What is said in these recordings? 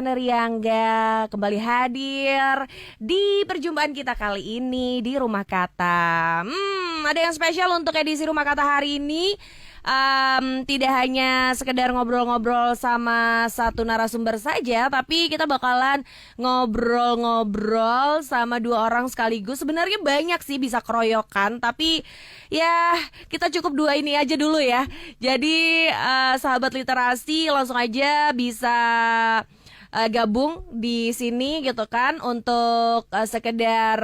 Riangga kembali hadir di perjumpaan kita kali ini di Rumah Kata. Ada yang spesial untuk edisi Rumah Kata hari ini. Tidak hanya sekedar ngobrol-ngobrol sama satu narasumber saja, tapi kita bakalan ngobrol-ngobrol sama dua orang sekaligus. Sebenarnya banyak sih bisa keroyokan, tapi ya kita cukup dua ini aja dulu ya. Jadi sahabat literasi langsung aja bisa gabung di sini gitu kan untuk sekedar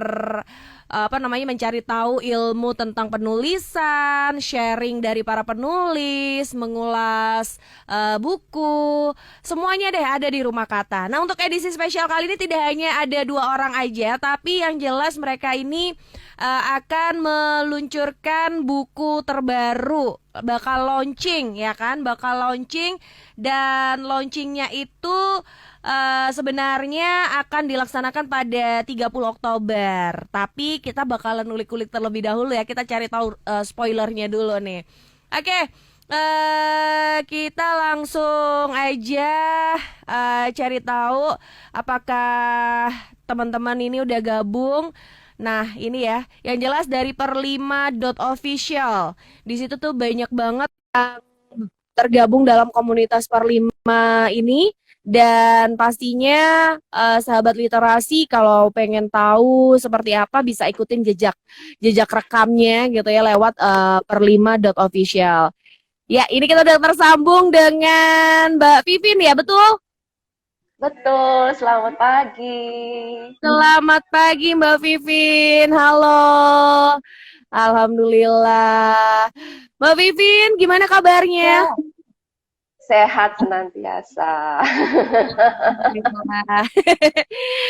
mencari tahu ilmu tentang penulisan, sharing dari para penulis, mengulas buku, semuanya deh ada di Rumah Kata. Nah, untuk edisi spesial kali ini tidak hanya ada dua orang aja, tapi yang jelas mereka ini akan meluncurkan buku terbaru, bakal launching ya kan, dan launchingnya itu sebenarnya akan dilaksanakan pada 30 Oktober. Tapi kita bakalan ulik-ulik terlebih dahulu ya. Kita cari tahu spoilernya dulu nih. Oke, kita langsung aja cari tahu apakah teman-teman ini udah gabung. Nah, ini ya, yang jelas dari perlima.official. Di situ tuh banyak banget tergabung dalam komunitas Perlima ini. Dan pastinya sahabat literasi kalau pengen tahu seperti apa bisa ikutin jejak rekamnya gitu ya lewat perlima.official. Ya, ini kita udah tersambung dengan Mbak Vivin ya, betul? Betul, selamat pagi. Selamat pagi Mbak Vivin, halo. Alhamdulillah. Mbak Vivin, gimana kabarnya? Ya, sehat senantiasa.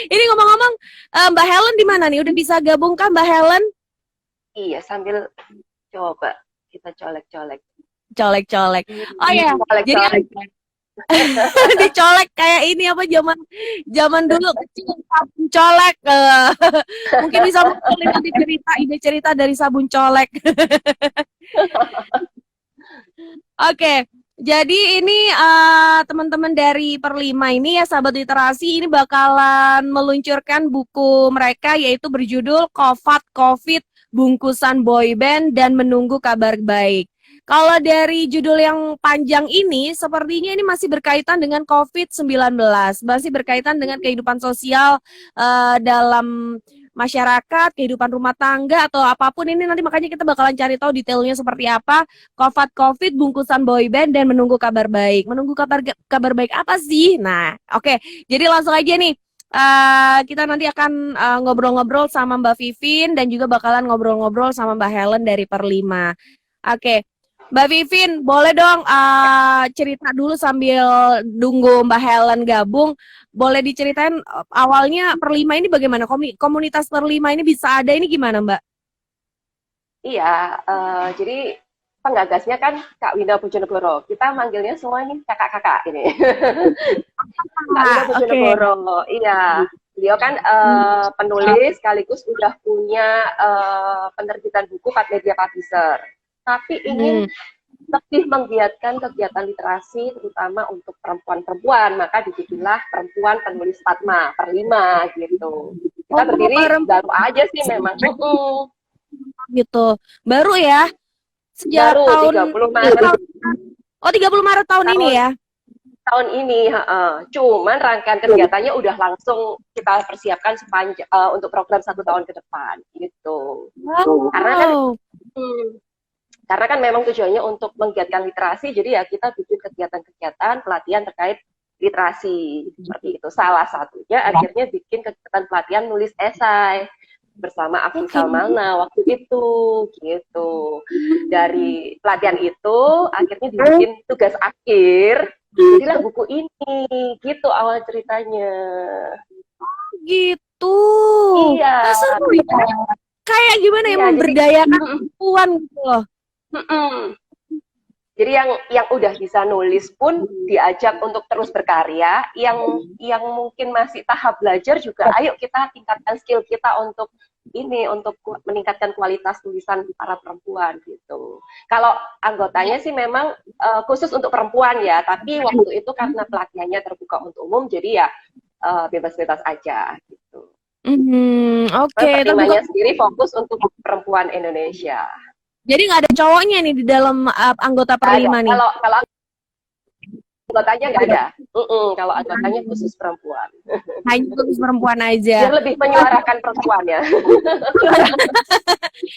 Ini ngomong-ngomong, Mbak Helen di mana nih? Udah bisa gabung kah Mbak Helen? Iya, sambil coba kita colek-colek. Colek-colek. Oh ya, jadi Colek-colek. dicolek kayak ini apa zaman dulu kecil sabun colek. Mungkin bisa nanti cerita dari sabun colek. Oke. Jadi ini teman-teman dari Perlima ini ya sahabat literasi ini bakalan meluncurkan buku mereka yaitu berjudul COVID Bungkusan Boyband dan Menunggu Kabar Baik. Kalau dari judul yang panjang ini sepertinya ini masih berkaitan dengan COVID-19, masih berkaitan dengan kehidupan sosial dalam masyarakat, kehidupan rumah tangga atau apapun ini nanti makanya kita bakalan cari tahu detailnya seperti apa. COVID bungkusan boyband dan menunggu kabar baik. Menunggu kabar baik apa sih? Nah, oke. Jadi langsung aja nih. Kita nanti akan ngobrol-ngobrol sama Mbak Vivin dan juga bakalan ngobrol-ngobrol sama Mbak Helen dari Perlima. Oke. Mbak Vivin, boleh dong cerita dulu sambil nunggu Mbak Helen gabung. Boleh diceritain awalnya Perlima ini bagaimana? Komunitas Perlima ini bisa ada ini gimana Mbak? Iya, jadi penggagasnya kan Kak Winda Bojonegoro. Kita manggilnya semua ini kakak-kakak ini. Kak Winda Bojonegoro, iya. Beliau kan penulis sekaligus udah punya penerbitan buku Media Publisher. Tapi ingin lebih menggiatkan kegiatan literasi terutama untuk perempuan-perempuan, maka dibikinlah Perempuan Penulis Padma, Perlima gitu. Kita berdiri baru aja sih memang. Gitu. Baru ya? Sejak baru tahun 30 Maret. Oh, 30 Maret tahun ini ya? Tahun ini, cuman rangkaian kegiatannya udah langsung kita persiapkan sepanjang untuk program 1 tahun ke depan gitu. Wow. Karena kan memang tujuannya untuk menggiatkan literasi, jadi ya kita bikin kegiatan-kegiatan pelatihan terkait literasi seperti itu. Salah satunya akhirnya bikin kegiatan pelatihan nulis esai bersama Afif Salmana waktu itu gitu. Dari pelatihan itu akhirnya dibikin tugas akhir, jadilah buku ini gitu awal ceritanya. Gitu. Iya. Seru ya. Kayak gimana ya memberdayakan perempuan gitu loh. Jadi yang udah bisa nulis pun diajak untuk terus berkarya, yang mungkin masih tahap belajar juga, ayo kita tingkatkan skill kita untuk ini untuk meningkatkan kualitas tulisan para perempuan gitu. Kalau anggotanya sih memang khusus untuk perempuan ya, tapi waktu itu karena pelatihannya terbuka untuk umum, jadi ya bebas-bebas aja gitu. Oke, terbuka. Perlimanya sendiri fokus untuk perempuan Indonesia. Jadi nggak ada cowoknya nih di dalam anggota Ada. Perlima nih. Kalau anggotanya nggak ada. Kalau anggotanya khusus perempuan. Hanya khusus perempuan aja. Biar lebih menyuarakan perempuan ya.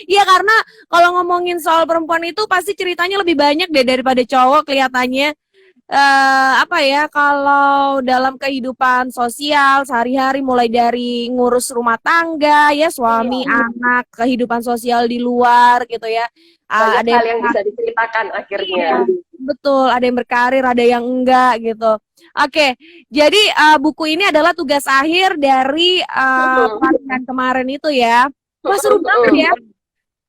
Iya, karena kalau ngomongin soal perempuan itu pasti ceritanya lebih banyak deh daripada cowok kelihatannya. Apa ya, kalau dalam kehidupan sosial sehari-hari mulai dari ngurus rumah tangga ya, suami, Iya. anak, kehidupan sosial di luar gitu ya. Banyak Ada hal yang bisa diceritakan akhirnya. betul, ada yang berkarir, ada yang enggak gitu. Oke, jadi buku ini adalah tugas akhir dari pelatihan kemarin itu ya. Wah, seru banget ya.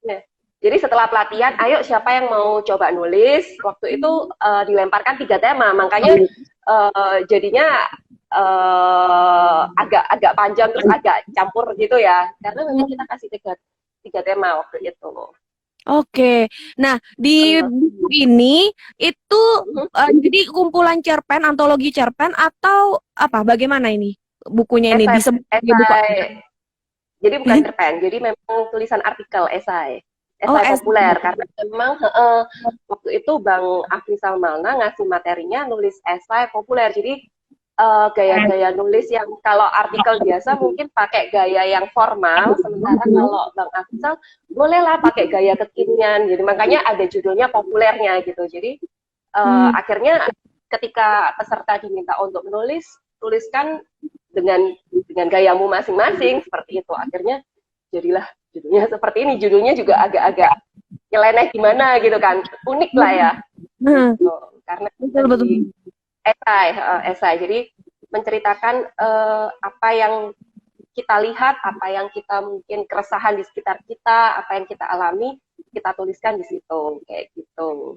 Nah, jadi setelah pelatihan, ayo siapa yang mau coba nulis? Waktu itu dilemparkan 3 tema, makanya jadinya agak panjang terus agak campur gitu ya. Karena memang kita kasih tiga tema waktu itu. Oke, nah di buku ini itu jadi kumpulan cerpen, antologi cerpen atau apa? Bagaimana ini bukunya ini disebut buku? Jadi bukan cerpen, jadi memang tulisan artikel esai populer karena memang waktu itu Bang Afrizal Malna ngasih materinya nulis esai populer. Jadi gaya-gaya nulis yang kalau artikel biasa mungkin pakai gaya yang formal, sementara kalau Bang Afrizal bolehlah pakai gaya kekinian. Jadi makanya ada judulnya populernya gitu. Jadi akhirnya ketika peserta diminta untuk menulis, tuliskan dengan gayamu masing-masing seperti itu. Akhirnya jadilah judulnya seperti ini. Judulnya juga agak-agak nyeleneh gimana gitu kan, unik lah ya. Gitu. Karena betul. Esai. Jadi menceritakan apa yang kita lihat, apa yang kita mungkin keresahan di sekitar kita, apa yang kita alami, kita tuliskan di situ kayak gitu.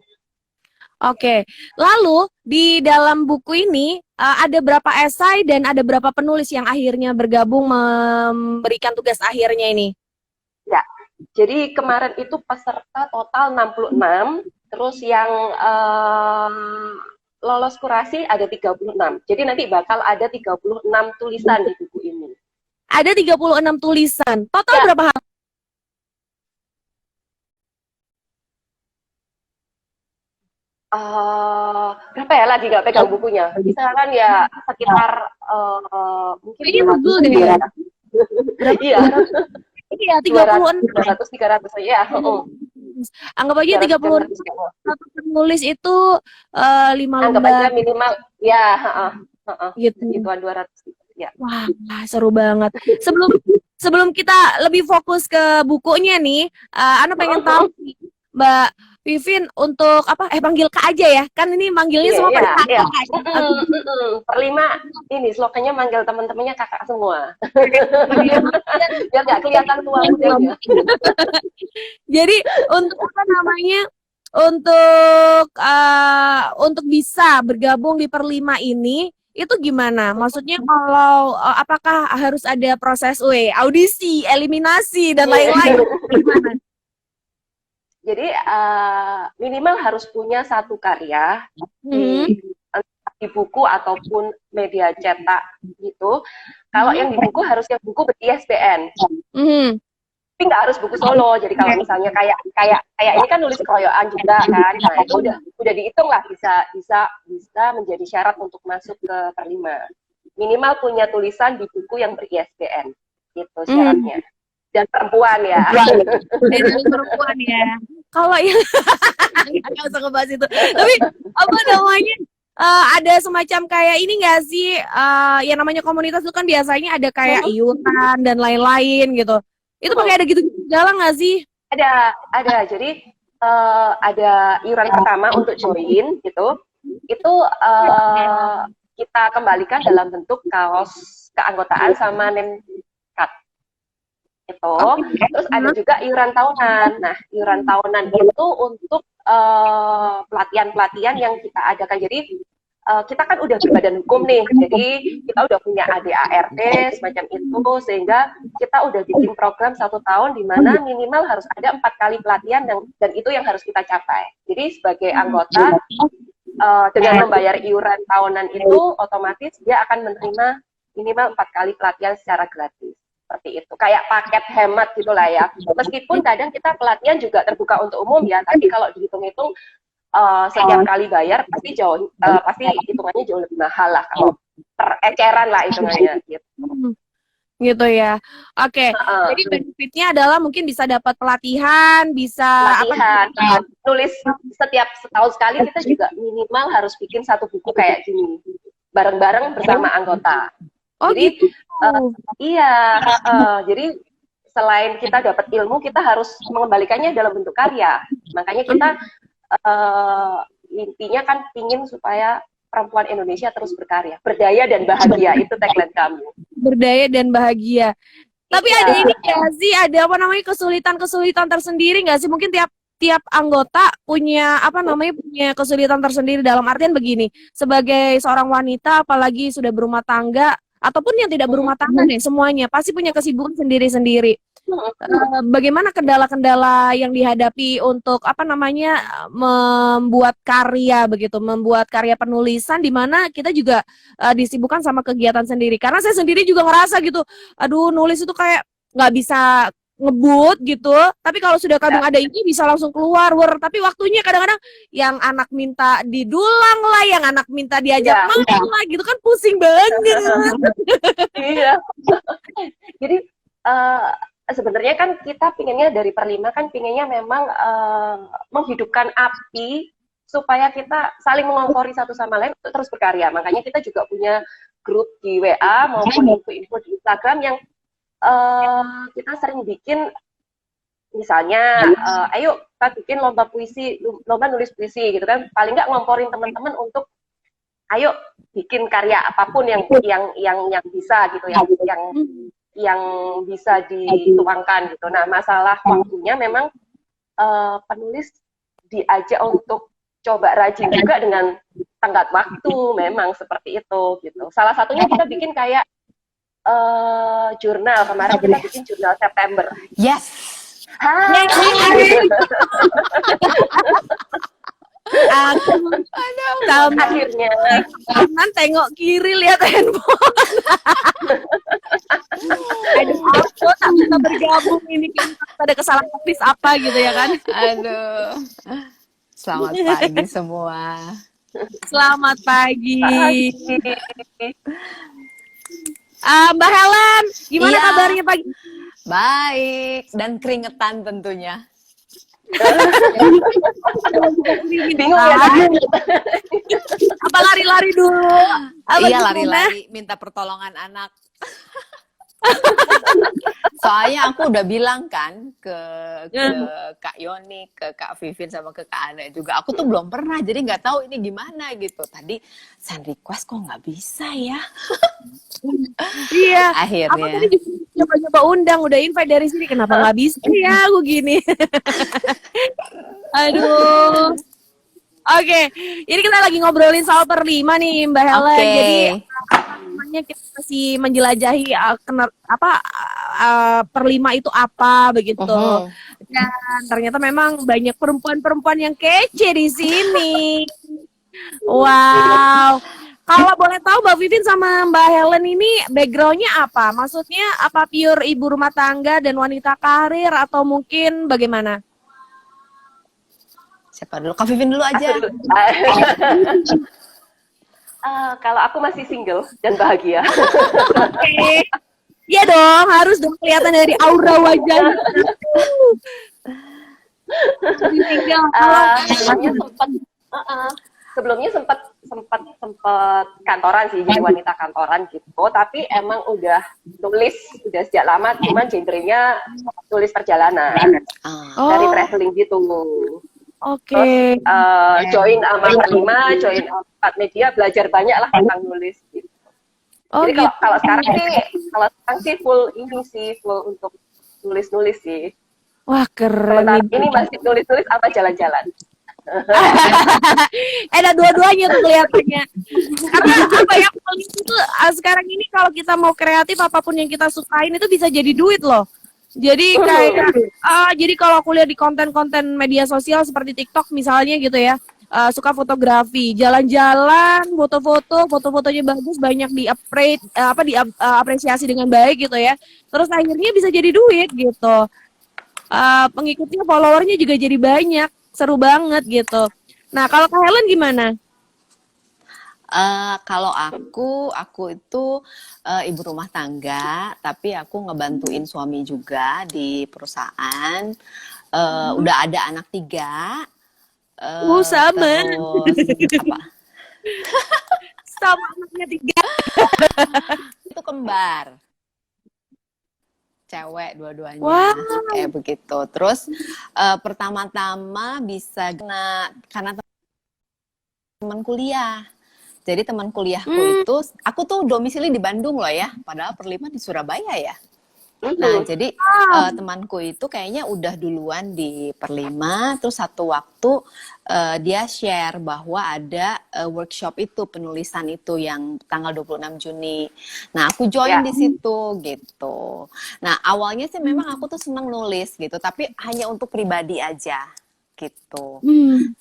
Oke, lalu di dalam buku ini ada berapa esai dan ada berapa penulis yang akhirnya bergabung memberikan tugas akhirnya ini? Ya, jadi kemarin itu peserta total 66, terus yang lolos kurasi ada 36. Jadi nanti bakal ada 36 tulisan di buku ini. Ada 36 tulisan. Total ya. Berapa halaman? Berapa ya, lagi nggak pegang bukunya. Misalkan ya sekitar mungkin 200 deh. Iya. Iya, 36. 300 ya. Anggap aja 30 satu penulis itu 5 lembar. Anggap aja minimal ya, gitu. Gituan 200 ya. Wah, seru banget. Sebelum kita lebih fokus ke bukunya nih, Ana pengen tahu nih, Mbak Vivin, untuk apa? Panggil Kak aja ya. Kan ini manggilnya semua pada kakak. Perlima ini slogannya manggil teman-temannya kakak semua. Biar nggak kelihatan tua mudanya. Jadi untuk apa namanya? Untuk bisa bergabung di Perlima ini itu gimana? Maksudnya kalau apakah harus ada proses audisi, eliminasi dan lain-lain? Jadi minimal harus punya satu karya di buku ataupun media cetak gitu. Kalau yang di buku harus yang buku ber-ISBN. Tapi nggak harus buku solo. Jadi kalau misalnya kayak ini kan nulis keroyokan juga kan. Nah, itu udah dihitung lah bisa menjadi syarat untuk masuk ke Perlima. Minimal punya tulisan di buku yang ber-ISBN. Gitu syaratnya. Dan perempuan ya. Dan perempuan ya. Kalau yang nggak usah ngebahas itu. Tapi apa namanya? Ada semacam kayak ini nggak sih? Yang namanya komunitas itu kan biasanya ada kayak iuran dan lain-lain gitu. Itu pakai ada gitu segala nggak sih? Ada. Jadi ada iuran pertama untuk join gitu. Itu kita kembalikan dalam bentuk kaos keanggotaan sama name card. Itu. Terus ada juga iuran tahunan. Nah, iuran tahunan itu untuk pelatihan-pelatihan yang kita adakan. Jadi kita kan udah berbadan hukum nih, jadi kita udah punya ADART semacam itu, sehingga kita udah bikin program 1 tahun di mana minimal harus ada 4 kali pelatihan dan itu yang harus kita capai. Jadi sebagai anggota dengan membayar iuran tahunan itu, otomatis dia akan menerima minimal 4 kali pelatihan secara gratis. Seperti itu, kayak paket hemat gitulah ya. Meskipun kadang kita pelatihan juga terbuka untuk umum ya, tapi kalau dihitung-hitung setiap kali bayar pasti pasti hitungannya jauh lebih mahal lah, kalau per eceran lah hitungannya gitu. Gitu ya. Oke. Jadi benefitnya adalah mungkin bisa dapat pelatihan, bisa nulis setiap setahun sekali. Kita juga minimal harus bikin 1 buku kayak gini bareng-bareng bersama anggota. Jadi gitu. Iya, jadi selain kita dapat ilmu, kita harus mengembalikannya dalam bentuk karya. Makanya kita intinya kan ingin supaya perempuan Indonesia terus berkarya, berdaya dan bahagia, itu tagline kami. Berdaya dan bahagia. Tapi ada ini nggak sih, ada apa namanya kesulitan tersendiri nggak sih? Mungkin tiap anggota punya punya kesulitan tersendiri, dalam artian begini, sebagai seorang wanita apalagi sudah berumah tangga ataupun yang tidak berumah tangga nih, semuanya pasti punya kesibukan sendiri-sendiri. Bagaimana kendala-kendala yang dihadapi untuk membuat karya begitu, membuat karya penulisan di mana kita juga disibukkan sama kegiatan sendiri. Karena saya sendiri juga ngerasa gitu, aduh nulis itu kayak nggak bisa ngebut gitu, tapi kalau sudah kadang ada ini bisa langsung keluar, tapi waktunya kadang-kadang yang anak minta didulang lah, yang anak minta diajak main lah gitu kan, pusing banget. Iya. Jadi sebenarnya kan kita pinginnya dari Perlima kan pinginnya memang menghidupkan api supaya kita saling mengompori satu sama lain untuk terus berkarya. Makanya kita juga punya grup di WA maupun info-info di Instagram yang kita sering bikin, misalnya ayo kita bikin lomba puisi, lomba nulis puisi gitu kan, paling nggak ngomporin teman-teman untuk ayo bikin karya apapun yang bisa gitu, yang bisa dituangkan gitu. Nah, masalah waktunya memang penulis diajak untuk coba rajin juga dengan tenggat waktu, memang seperti itu gitu. Salah satunya kita bikin kayak jurnal, kemarin kita bikin jurnal September. Yes. Akhirnya kanan tengok kiri lihat handphone. Aduh, aku tak bisa bergabung ini, ada kesalahan teknis apa gitu ya kan. Aduh. Selamat pagi semua. Selamat pagi. Mbak Helen, gimana kabarnya pagi? Baik, dan keringetan tentunya. Bingung ya. Apa lari-lari dulu? Iya, lari-lari minta pertolongan anak. Soalnya aku udah bilang kan ke Kak Yoni, ke Kak Vivin sama ke Kak Ana juga, aku tuh belum pernah, jadi nggak tahu ini gimana gitu. Tadi send request kok nggak bisa ya. Iya. Akhirnya. Aku tadi coba undang, udah invite dari sini, kenapa nggak bisa ya aku gini. Aduh. Oke, ini kita lagi ngobrolin soal Perlima nih Mbak Helen. Jadi kita masih menjelajahi Perlima itu apa begitu. Dan ternyata memang banyak perempuan-perempuan yang kece di sini. Wow. Kalau boleh tahu Mbak Vivin sama Mbak Helen ini backgroundnya apa? Maksudnya apa pure ibu rumah tangga dan wanita karir atau mungkin bagaimana? Siapa dulu? Kak Vivin dulu aja. Kalau aku masih single dan bahagia. Oke. Iya dong, harus dong kelihatan dari aura wajahnya. Sebelumnya sempat kantoran sih, jadi wanita kantoran gitu, tapi emang udah nulis udah sejak lama, cuman genrenya tulis perjalanan dari traveling gitu. Oke. Join sama Perlima, join Empat Media, belajar banyak lah tentang nulis gitu. Jadi gitu. kalau sekarang sih full untuk nulis sih. Wah, keren. Ini masih nulis-nulis apa jalan-jalan. Ada dua-duanya tuh kelihatannya. Karena apa ya, paling itu sekarang ini kalau kita mau kreatif apapun yang kita sukain itu bisa jadi duit loh. Jadi kayak jadi kalau aku lihat di konten-konten media sosial seperti TikTok misalnya gitu ya, suka fotografi, jalan-jalan, foto-fotonya bagus, banyak diapresiasi dengan baik gitu ya. Terus akhirnya bisa jadi duit gitu. Pengikutnya, followernya juga jadi banyak, seru banget gitu. Nah, kalau Kak Helen gimana? Kalau aku itu ibu rumah tangga, tapi aku ngebantuin suami juga di perusahaan. Udah ada anak 3, Sama, terus apa? sama anaknya 3. Itu kembar, cewek dua-duanya, Wah, kayak begitu. Terus pertama-tama bisa karena teman kuliah. Jadi teman kuliahku itu, aku tuh domisili di Bandung loh ya, padahal Perlima di Surabaya ya. Nah, jadi temanku itu kayaknya udah duluan di Perlima, terus satu waktu dia share bahwa ada workshop itu, penulisan itu yang tanggal 26 Juni. Nah, aku join di situ gitu. Nah, awalnya sih memang aku tuh seneng nulis gitu, tapi hanya untuk pribadi aja gitu.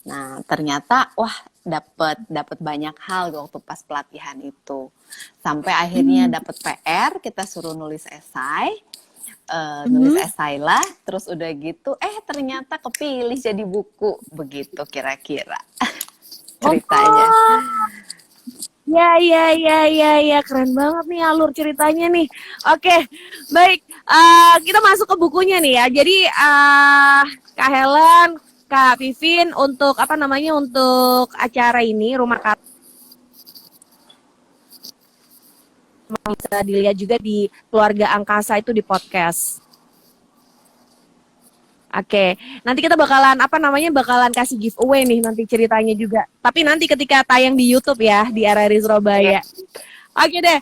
Nah, ternyata wah dapat banyak hal waktu pas pelatihan itu. Sampai akhirnya dapat PR, kita suruh nulis esai. Nulis esai lah, terus udah gitu, ternyata kepilih jadi buku, begitu kira-kira ceritanya. ya, keren banget nih alur ceritanya nih. Oke, baik, kita masuk ke bukunya nih ya. Jadi Kak Helen, Kak Vivin, untuk untuk acara ini Rumah Kata bisa dilihat juga di Keluarga Angkasa itu di podcast. Oke, nanti kita bakalan kasih giveaway nih nanti ceritanya juga. Tapi nanti ketika tayang di YouTube ya, di RRI Surabaya. Oke deh,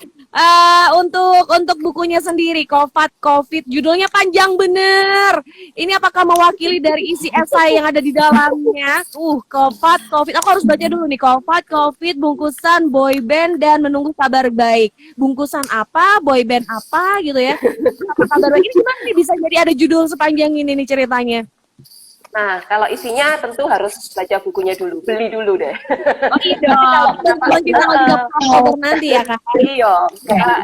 untuk bukunya sendiri, COVID, judulnya panjang bener. Ini apakah mewakili dari isi esai yang ada di dalamnya? COVID, aku harus baca dulu nih. COVID, bungkusan boy band dan menunggu kabar baik. Bungkusan apa, boy band apa gitu ya. Kabar baik ini gimana nih bisa jadi ada judul sepanjang ini nih ceritanya? Nah, kalau isinya tentu harus baca bukunya dulu, beli dulu deh. Oh iya dong, kita tanggal 30 Oktober nanti ya Kak? Iya,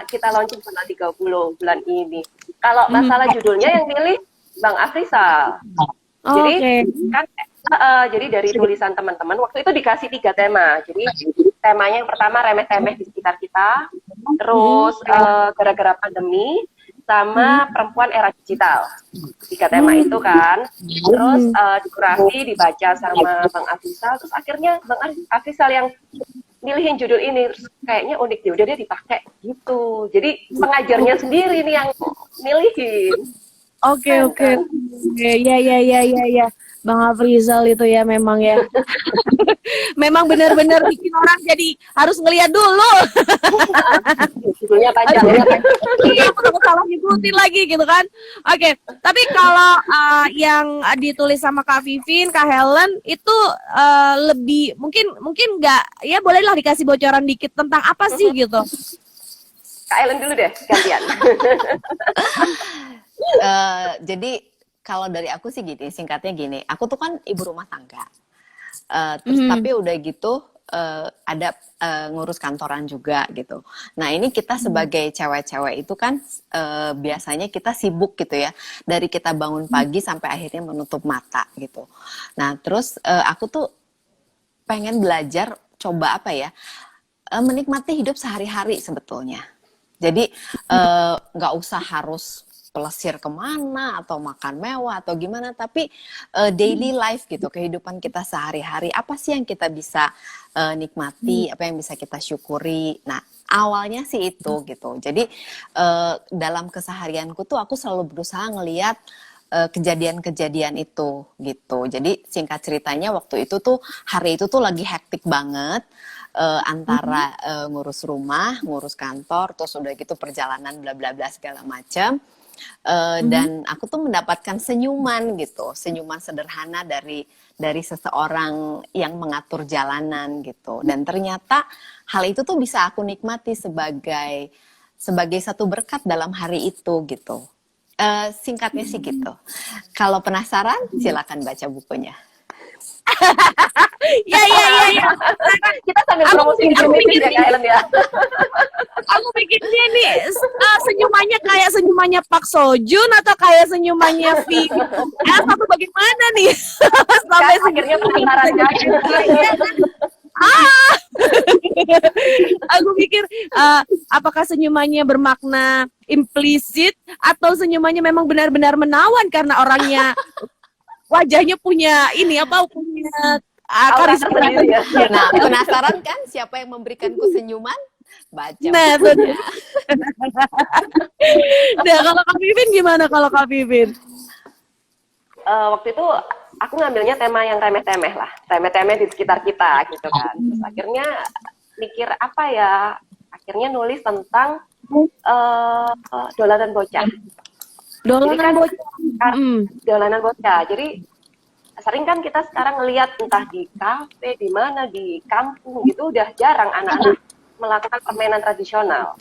kita launching tanggal 30 bulan ini. Kalau masalah judulnya yang pilih Bang Afrizal. Jadi kan jadi dari tulisan teman-teman waktu itu dikasih 3 tema. Jadi temanya yang pertama remeh-temeh di sekitar kita, terus gara-gara pandemi, sama perempuan era digital. 3 tema itu kan. Terus dikurasi, dibaca sama Bang Afrizal, terus akhirnya Bang Afrizal yang milihin judul ini, terus kayaknya unik deh, udah dia dipakai gitu. Jadi pengajarnya sendiri nih yang milihin. Oke. Ya. Bang Afrizal itu ya memang ya. Memang benar-benar bikin orang jadi harus ngelihat dulu. Judulnya panjang. Iya, aku salah nyebutin lagi gitu kan. Oke, tapi kalau yang ditulis sama Kak Vivin, Kak Helen itu lebih mungkin nggak, ya bolehlah dikasih bocoran dikit tentang apa sih gitu. Kak Helen dulu deh, gantian. Jadi kalau dari aku sih gini, singkatnya gini, aku tuh kan ibu rumah tangga, terus tapi udah gitu ada ngurus kantoran juga gitu. Nah ini kita sebagai cewek-cewek itu kan biasanya kita sibuk gitu ya, dari kita bangun pagi sampai akhirnya menutup mata gitu. Nah terus aku tuh pengen belajar coba menikmati hidup sehari-hari sebetulnya. Jadi nggak usah harus pelesir kemana atau makan mewah atau gimana, tapi daily life gitu, kehidupan kita sehari-hari, apa sih yang kita bisa nikmati, apa yang bisa kita syukuri. Nah awalnya sih itu gitu. Jadi dalam keseharianku tuh aku selalu berusaha ngelihat kejadian-kejadian itu gitu. Jadi singkat ceritanya waktu itu tuh hari itu tuh lagi hektik banget. Antara ngurus rumah, ngurus kantor, terus udah gitu perjalanan bla bla bla segala macam. Dan aku tuh mendapatkan senyuman gitu, senyuman sederhana dari seseorang yang mengatur jalanan gitu. Dan ternyata hal itu tuh bisa aku nikmati sebagai satu berkat dalam hari itu gitu. Singkatnya sih gitu. Kalau penasaran, silakan baca bukunya. Ya. Kita sambil promosi aku ya Kak Ellen ya. Aku pikirnya nih senyumannya kayak senyumannya Pak Sojun atau kayak senyumannya V. Satu bagaimana nih? Sampai Akhirnya penasaran kan. Aku pikir apakah senyumannya bermakna implisit atau senyumannya memang benar-benar menawan karena orangnya wajahnya punya Aura karisma. tersendiri ya. Nah, penasaran kan siapa yang memberikanku senyuman? Baca Nah, bukunya. Nah, kalau Kak Vivin gimana kalau Kak Vivin? Waktu itu aku ngambilnya tema yang remeh-temeh lah, remeh-temeh di sekitar kita gitu kan. Terus akhirnya mikir apa ya? Akhirnya nulis tentang dolanan bocah. Dolanan bocah. Dolanan bocah. Jadi sering kan kita sekarang ngelihat entah di kafe, di mana, di kampung gitu udah jarang anak-anak melakukan permainan tradisional.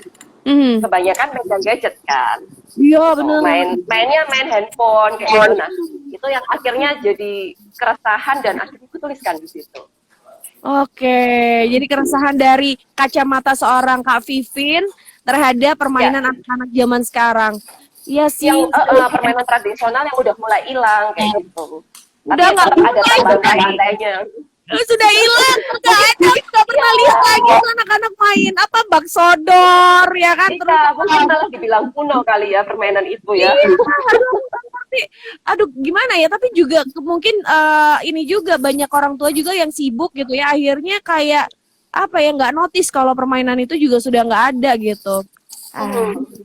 Kebanyakan megang gadget kan. Iya benar. Mainnya main handphone kayak gitu. Nah, itu yang akhirnya jadi keresahan dan akhirnya aku tuliskan di situ. Oke, jadi keresahan dari kacamata seorang Kak Vivin terhadap permainan anak-anak zaman sekarang. Iya sih. Yang permainan tradisional yang udah mulai hilang kayak gitu. Udah Tapi nggak tetap ada tambang-tambangnya. sudah hilang, nggak pernah lihat lagi tuh anak-anak main apa bak sodor ya kan? Iya, mungkin malah dibilang kuno kali ya permainan itu ya. Aduh gimana ya, tapi juga mungkin ini juga banyak orang tua juga yang sibuk gitu ya, akhirnya kayak apa ya, nggak notice kalau permainan itu juga sudah nggak ada gitu.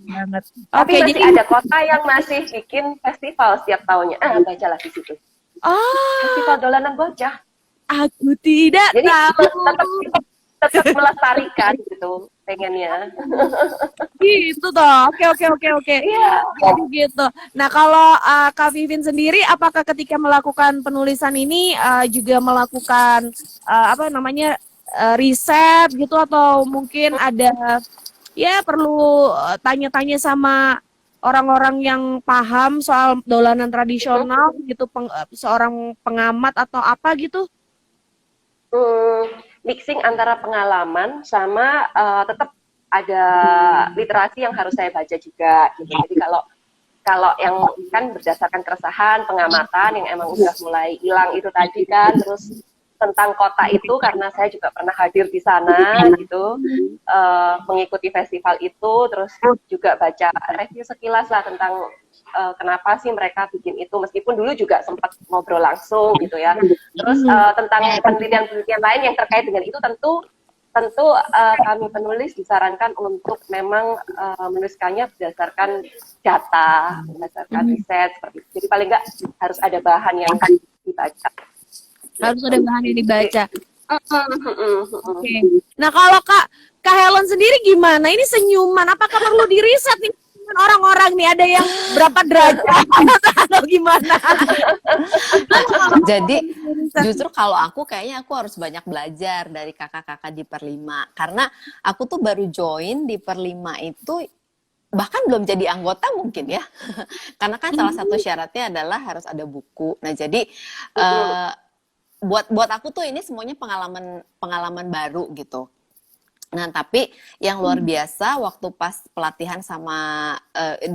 Banget. Tapi Oke, masih jadi ada kota yang masih bikin festival setiap tahunnya. Bacalah di situ. Festival dolanan bocah. Aku tidak Jadi tahu. tetap melestarikan gitu pengennya. Gitu toh. Oke. Iya. Jadi gitu. Nah, kalau Kak Vivin sendiri, apakah ketika melakukan penulisan ini juga melakukan riset gitu, atau mungkin ada ya perlu tanya-tanya sama orang-orang yang paham soal dolanan tradisional gitu, seorang pengamat atau apa gitu? Mixing antara pengalaman sama tetap ada literasi yang harus saya baca juga gitu. Jadi kalau yang kan berdasarkan keresahan, pengamatan yang emang udah mulai hilang itu tadi kan, terus tentang kota itu karena saya juga pernah hadir di sana gitu, mengikuti festival itu, terus juga baca review sekilas lah tentang kenapa sih mereka bikin itu, meskipun dulu juga sempat ngobrol langsung gitu ya. Terus tentang penelitian-penelitian lain yang terkait dengan itu tentu kami penulis disarankan untuk memang menuliskannya berdasarkan data, berdasarkan riset seperti itu. Jadi paling nggak harus ada bahan yang dibaca. Harus ada bahan yang dibaca. Oke. Nah, kalau Kak Helen sendiri gimana? Ini senyuman, apakah perlu diriset nih orang-orang nih, ada yang berapa derajat atau gimana? Jadi justru kalau aku kayaknya aku harus banyak belajar dari kakak-kakak di Perlima, karena aku tuh baru join di Perlima itu bahkan belum jadi anggota mungkin ya. Karena kan salah satu syaratnya adalah harus ada buku. Nah, jadi buat aku tuh ini semuanya pengalaman baru gitu. Nah, tapi yang luar biasa waktu pas pelatihan sama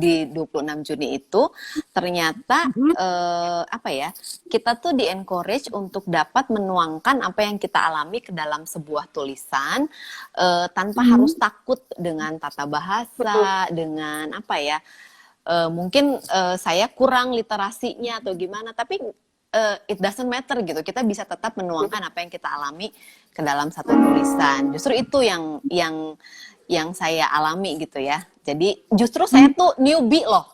di 26 Juni itu ternyata kita tuh di-encourage untuk dapat menuangkan apa yang kita alami ke dalam sebuah tulisan tanpa harus takut dengan tata bahasa, dengan mungkin saya kurang literasinya atau gimana, tapi it doesn't matter gitu. Kita bisa tetap menuangkan apa yang kita alami ke dalam satu tulisan. Justru itu yang saya alami gitu ya. Jadi justru saya tuh newbie loh.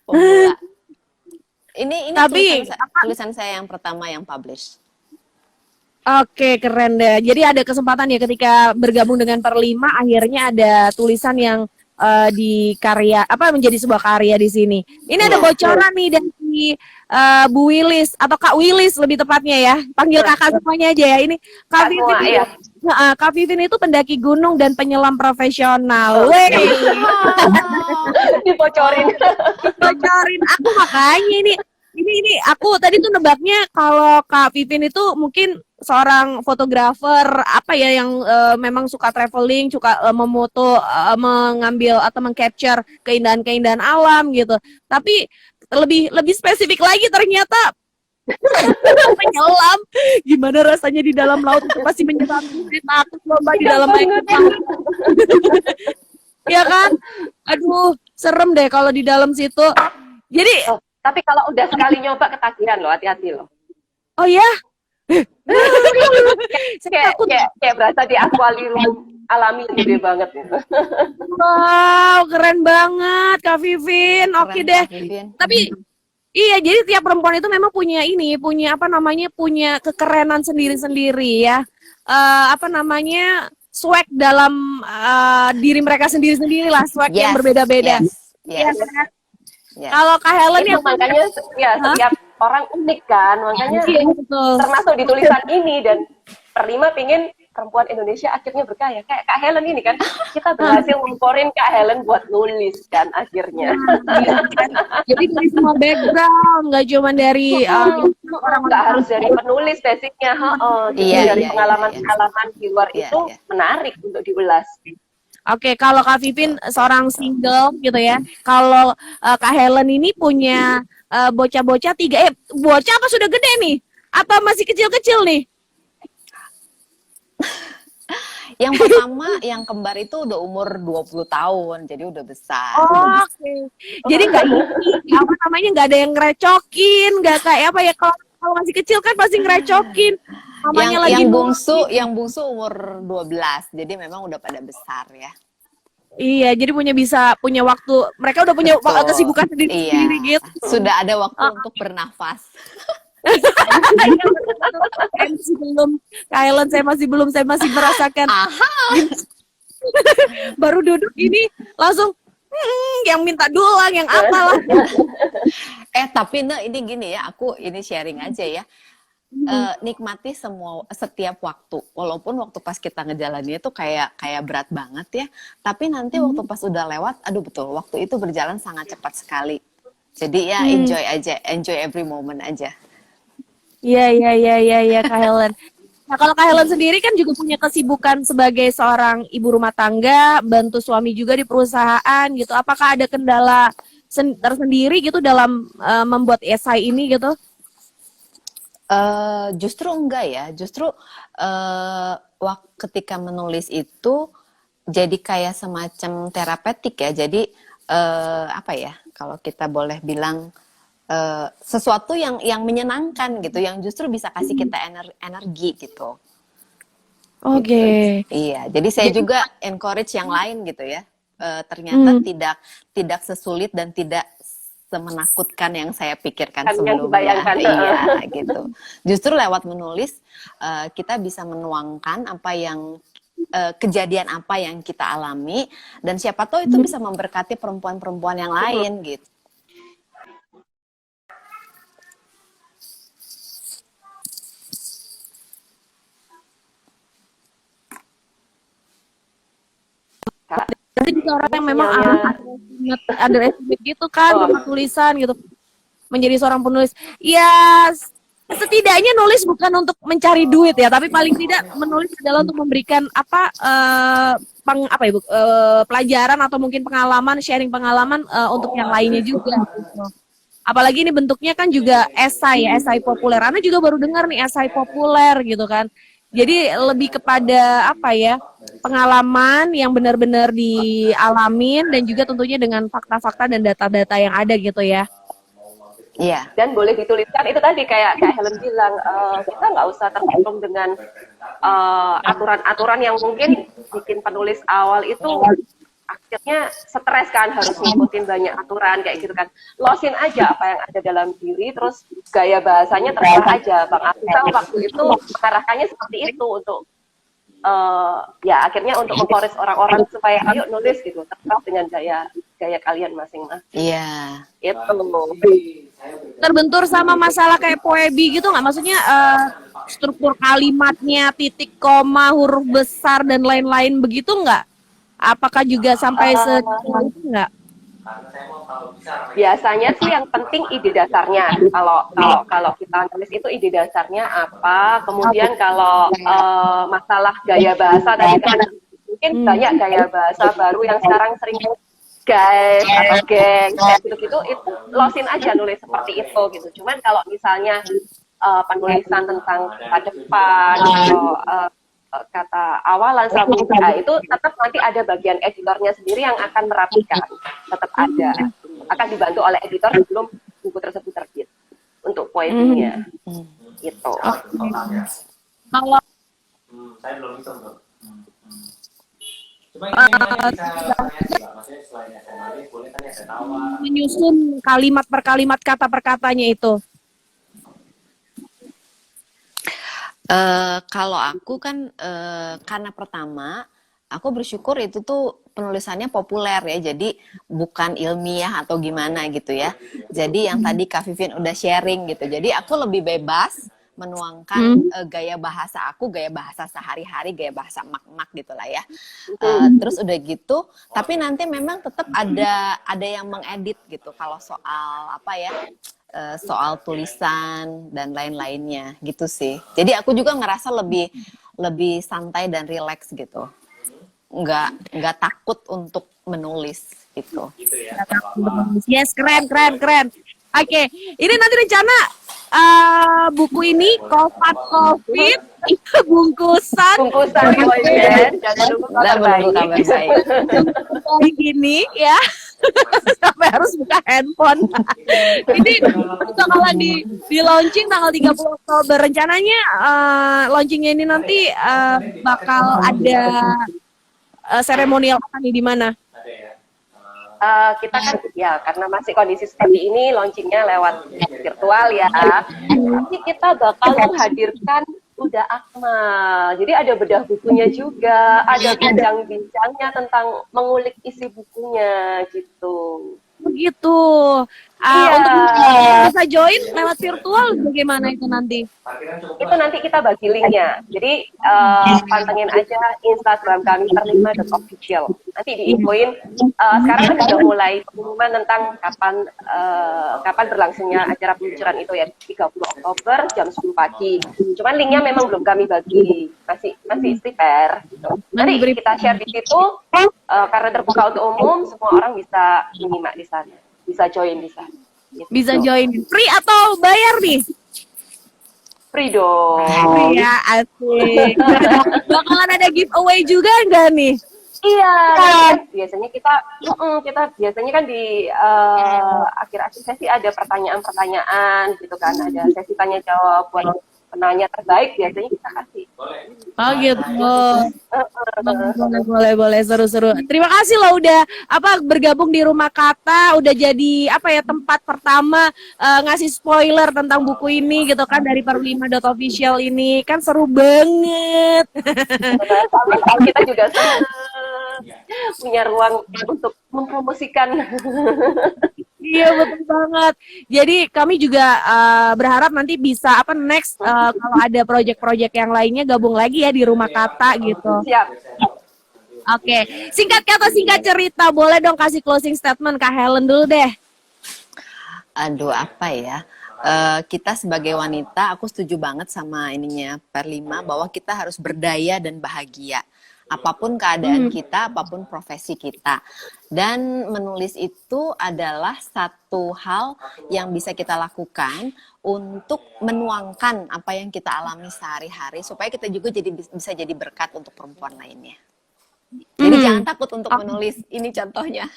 Pemula. Ini tapi tulisan saya yang pertama yang publish. Oke, keren deh. Jadi ada kesempatan ya ketika bergabung dengan Perlima, akhirnya ada tulisan yang di karya apa menjadi sebuah karya di sini. Ini ada bocoran nih dari Bu Wilis atau Kak Wilis lebih tepatnya ya. Panggil kakak semuanya aja ya. Ini Kak Kak Vivin semua, ini, iya. Kak Vivin itu pendaki gunung dan penyelam profesional. Wey, Dibocorin. bocorin aku makanya ini aku tadi tuh nebaknya kalau Kak Vivin itu mungkin seorang fotografer apa ya yang memang suka traveling, suka memoto, mengambil atau mengcapture keindahan-keindahan alam gitu. Tapi lebih spesifik lagi ternyata menyelam. Gimana rasanya di dalam laut itu pasti menyeramkan. Takut lomba di dalam air. Ya kan? Aduh, serem deh kalau di dalam situ. Jadi, Tapi kalau udah sekali nyoba ketagihan loh, hati-hati loh. oh ya, saya takut. Kayak berasa di akuarium alami gede banget gitu. Wow, keren banget Kak Vivin. Oke Keren, deh. Kak Vivin. Tapi iya, jadi tiap perempuan itu memang punya apa namanya, punya kekerenan sendiri-sendiri ya. Apa namanya, swag dalam diri mereka sendiri-sendiri lah, swag yang berbeda-beda. Yes. Yes. Kalau Kak Helen Itu makanya ya setiap orang unik kan, makanya betul. termasuk di tulisan ini dan Perlima pingin perempuan Indonesia akhirnya berkaya kayak Kak Helen ini kan, kita berhasil ngumporin Kak Helen buat nulis kan akhirnya. Jadi dari semua background, nggak cuma dari orang nggak harus dari penulis basicnya, dari pengalaman-pengalaman di luar itu menarik untuk diulas. Oke, kalau Kak Vivin seorang single gitu ya. Kalau Kak Helen ini punya bocah-bocah bocah apa sudah gede nih? Apa masih kecil-kecil nih? Yang pertama, yang kembar itu udah umur 20 tahun, jadi udah besar. Oke. Jadi apa namanya, nggak ada yang ngerecokin, nggak kayak apa ya, kalau masih kecil kan pasti ngerecokin. Yang bungsu umur 12, jadi memang udah pada besar ya. Iya, jadi punya waktu, mereka udah punya kesibukan sendiri gitu. Sudah ada waktu untuk bernafas. Saya masih merasakan. Baru duduk ini langsung yang minta dulang, yang apalah. Tapi ini gini ya, aku ini sharing aja ya. Nikmati setiap waktu, walaupun waktu pas kita ngejalaninnya itu kayak berat banget ya, tapi nanti waktu pas udah lewat, aduh betul, waktu itu berjalan sangat cepat sekali. Jadi ya enjoy every moment aja. Iya Kak Helen. Nah, kalau Kak Helen sendiri kan juga punya kesibukan sebagai seorang ibu rumah tangga, bantu suami juga di perusahaan gitu. Apakah ada kendala tersendiri gitu dalam membuat esai ini gitu? Justru enggak ya, justru ketika menulis itu jadi kayak semacam terapeutik ya. Jadi apa ya, kalau kita boleh bilang sesuatu yang menyenangkan gitu, yang justru bisa kasih kita energi gitu. Oke. Gitu. Iya, jadi saya juga encourage yang lain gitu ya. Ternyata tidak sesulit dan tidak semenakutkan yang saya pikirkan sebelumnya. Iya, gitu. Justru lewat menulis kita bisa menuangkan apa yang kejadian apa yang kita alami, dan siapa tahu itu bisa memberkati perempuan-perempuan yang lain gitu. Nanti juga orang yang memang underestimate gitu kan, dengan tulisan gitu, menjadi seorang penulis. Ya, setidaknya nulis bukan untuk mencari duit ya, tapi paling tidak menulis adalah untuk memberikan pelajaran atau mungkin pengalaman, sharing pengalaman untuk yang lainnya juga. Gitu. Apalagi ini bentuknya kan juga esai populer. Anda juga baru dengar nih esai populer gitu kan. Jadi lebih kepada pengalaman yang benar-benar dialamin, dan juga tentunya dengan fakta-fakta dan data-data yang ada gitu ya. Iya. Dan boleh dituliskan itu tadi kayak Kak Helen bilang, kita nggak usah tergantung dengan aturan-aturan yang mungkin bikin penulis awal itu akhirnya stres kan, harus ngikutin banyak aturan kayak gitu kan. Losin aja apa yang ada dalam diri, terus gaya bahasanya terserah aja. Bang Afisal waktu itu mengarahkannya seperti itu untuk ya akhirnya untuk memforis orang-orang supaya ayo nulis gitu, terserah dengan gaya kalian masing-masing. Iya. Itu. Terbentur sama masalah kayak poebi gitu nggak? Maksudnya struktur kalimatnya, titik koma, huruf besar dan lain-lain begitu nggak? Apakah juga sampai itu nggak? Biasanya sih yang penting ide dasarnya. Kalau kita nulis itu ide dasarnya apa. Kemudian kalau masalah gaya bahasa tadi kan mungkin banyak gaya bahasa baru yang sekarang sering guys atau geng gitu-gitu, itu losin aja nulis seperti itu gitu. Cuman kalau misalnya penulisan tentang kata depan atau kata awalan sambung itu tetap nanti ada bagian editornya sendiri yang akan merapikan, tetap ada, akan dibantu oleh editor sebelum buku tersebut terbit untuk poeminya gitu. Kalau saya belum hitung tuh. Cuma ini memang bisa variasi lah, maksudnya selain SMA ini boleh kan ada tawar. menyusun kalimat per kalimat, kata per katanya itu. Kalau aku kan karena pertama aku bersyukur itu tuh penulisannya populer ya, jadi bukan ilmiah atau gimana gitu ya. Jadi yang tadi Kak Vivien udah sharing gitu, jadi aku lebih bebas menuangkan gaya bahasa aku, gaya bahasa sehari-hari, gaya bahasa mak-mak gitulah ya. Terus udah gitu, tapi nanti memang tetap ada yang mengedit gitu kalau soal apa ya, soal tulisan dan lain-lainnya gitu sih. Jadi aku juga ngerasa lebih santai dan rileks gitu, nggak takut untuk menulis gitu. Gitu ya. Yes, keren. Oke, ini nanti rencana buku ini COVID bungkusan Boyden, jangan lupa Dan menunggu kabar baik. kayak gini ya. Sampai harus buka handphone. Ini bakalan di launching tanggal 30 Oktober. Rencananya launchingnya ini nanti bakal ada seremonial apa nih di mana? Kita kan ya karena masih kondisi seperti ini launchingnya lewat virtual ya, tapi kita bakal menghadirkan Uda Akmal. Jadi ada bedah bukunya juga, ada bincang-bincangnya tentang mengulik isi bukunya gitu. Begitu. Iya. Untuk bisa join lewat virtual bagaimana itu nanti? Itu nanti kita bagi linknya. Jadi pantengin aja Instagram kami per5.official. Nanti diinfoin. Sekarang kan sudah mulai pengumuman tentang kapan berlangsungnya acara peluncuran itu ya, 30 Oktober jam 10 pagi. Cuman linknya memang belum kami bagi, masih prepare. Gitu. Nanti kita share di situ karena terbuka untuk umum, semua orang bisa menyimak di sana. Bisa join di sana. Gitu. Bisa join free atau bayar nih? Free dong. Free ya, asik. Bakalan ada giveaway juga enggak nih? Iya, biasanya kita biasanya kan di akhir-akhir sesi ada pertanyaan-pertanyaan gitu kan, ada sesi tanya jawab buat penanya terbaik, biasanya kita kasih. Oh gitu. Boleh seru-seru. Terima kasih loh udah bergabung di Rumah Kata, udah jadi tempat pertama ngasih spoiler tentang buku ini gitu kan dari per5.official ini. Kan seru banget. Kita juga punya ruang untuk mempromosikan. Iya betul banget. Jadi kami juga berharap nanti bisa next kalau ada project-project yang lainnya gabung lagi ya di Rumah Kata gitu. Siap. Oke, singkat kata singkat cerita, boleh dong kasih closing statement Kak Helen dulu deh. Aduh, apa ya? Kita sebagai wanita, aku setuju banget sama ininya per5 bahwa kita harus berdaya dan bahagia. Apapun keadaan kita, apapun profesi kita. Dan menulis itu adalah satu hal yang bisa kita lakukan untuk menuangkan apa yang kita alami sehari-hari supaya kita juga bisa jadi berkat untuk perempuan lainnya. Jadi jangan takut untuk menulis. Ini contohnya.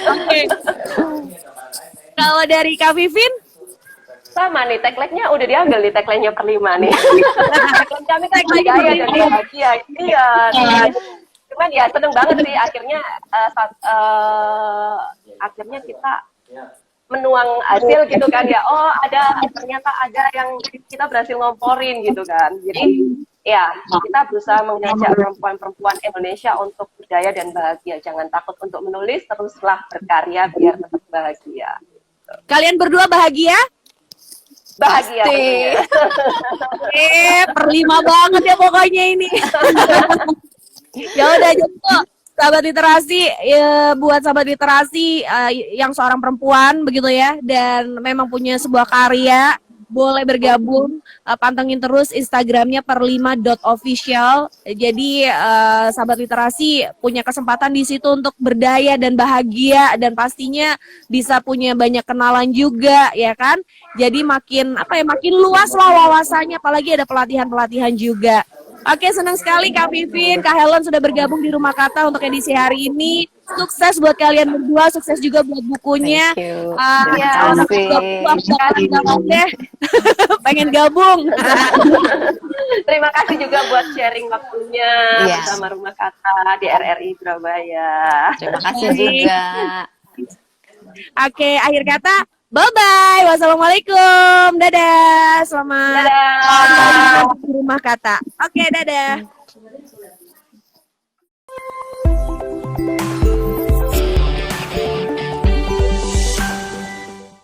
Oke. Kalau dari Kak Vivin? Sama nih, tagline-nya udah diambil di tagline-nya per5 nih. Kami kan gaya dan bahagia. Iya. Cuman ya seneng banget sih akhirnya kita menuang hasil gitu kan ya. Oh, ternyata ada yang kita berhasil ngomporin gitu kan. Jadi ya, kita berusaha mengajak perempuan-perempuan Indonesia untuk berdaya dan bahagia. Jangan takut untuk menulis, teruslah berkarya biar tetap bahagia. Kalian berdua bahagia? Bahagia. Perlima banget ya pokoknya ini. Ya udah gitu. Sahabat literasi, ya, buat sahabat literasi yang seorang perempuan begitu ya, dan memang punya sebuah karya, boleh bergabung, pantengin terus Instagramnya perlima.official. Jadi sahabat literasi punya kesempatan di situ untuk berdaya dan bahagia, dan pastinya bisa punya banyak kenalan juga ya kan. Jadi makin makin luas lah wawasannya, apalagi ada pelatihan-pelatihan juga. Oke, senang sekali Kak Vivin, Kak Helen sudah bergabung di Rumah Kata untuk edisi hari ini. Sukses buat kalian berdua, sukses juga buat bukunya. Thank you. Deh. Pengen gabung. Terima kasih juga buat sharing waktunya bersama Rumah Kata di RRI Surabaya. Terima kasih juga. Oke, akhir kata, bye-bye. Wassalamualaikum. Dadah. Selamat Dadah. di Rumah Kata. Oke, dadah.